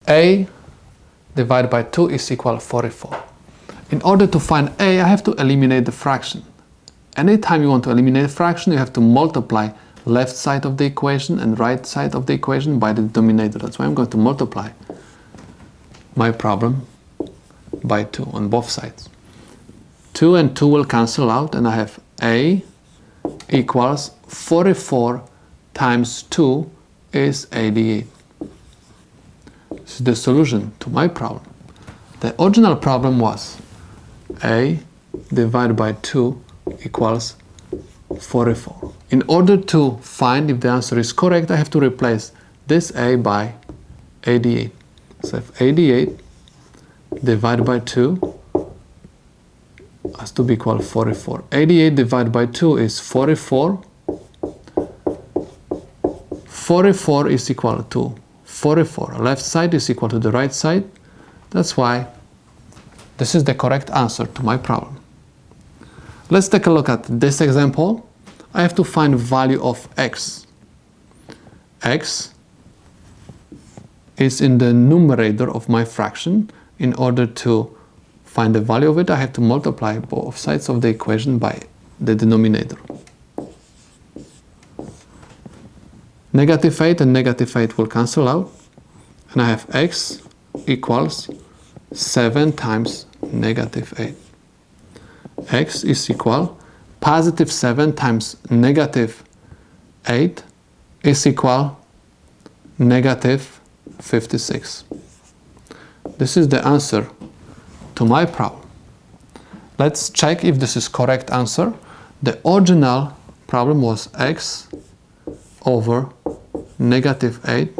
a divided by 2 is equal to 44. In order to find a, I have to eliminate the fraction. Anytime you want to eliminate a fraction, you have to multiply left side of the equation and right side of the equation by the denominator. That's why I'm going to multiply my problem by 2 on both sides. 2 and 2 will cancel out, and I have a equals 44 times 2 is 88. This is the solution to my problem. The original problem was a divided by 2 equals 44. In order to find if the answer is correct, I have to replace this a by 88. So if 88 divided by 2 has to be equal to 44. 88 divided by 2 is 44. 44 is equal to 44. Left side is equal to the right side. That's why this is the correct answer to my problem. Let's take a look at this example. I have to find value of x. X is in the numerator of my fraction. In order to find the value of it, I have to multiply both sides of the equation by the denominator. Negative 8 and negative 8 will cancel out, and I have x equals 7 times negative 8. X is equal positive 7 times negative 8 is equal negative 56. This is the answer to my problem. Let's check if this is correct answer. The original problem was x over negative 8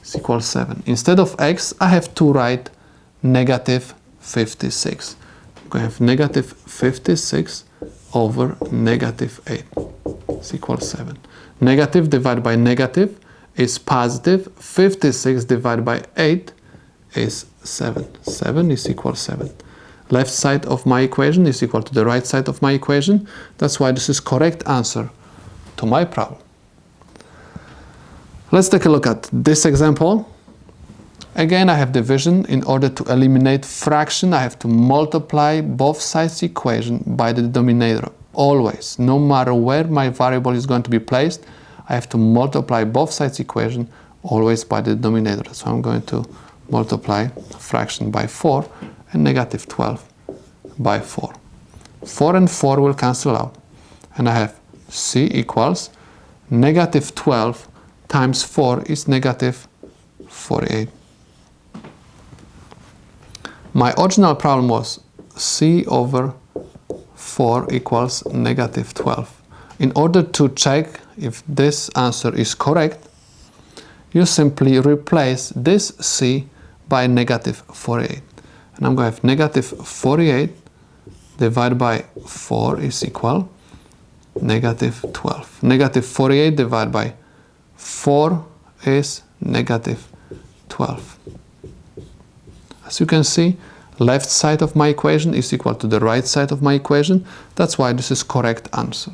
is equal 7. Instead of x, I have to write negative 56. I'm going to have negative 56 over negative 8 is equal 7. Negative divided by negative is positive. 56 divided by 8 is 7. 7 is equal 7. Left side of my equation is equal to the right side of my equation. That's why this is correct answer to my problem. Let's take a look at this example. Again, I have division. In order to eliminate fraction, I have to multiply both sides equation by the denominator. Always, no matter where my variable is going to be placed, I have to multiply both sides equation always by the denominator. So I'm going to multiply fraction by 4 and negative 12 by 4. 4 and 4 will cancel out, and I have c equals negative 12 times 4 is negative 48. My original problem was c over 4 equals negative 12. In order to check if this answer is correct, you simply replace this c by negative 48. And I'm going to have negative 48 divided by 4 is equal negative 12. Negative 48 divided by 4 is negative 12. As you can see, left side of my equation is equal to the right side of my equation. That's why this is correct answer.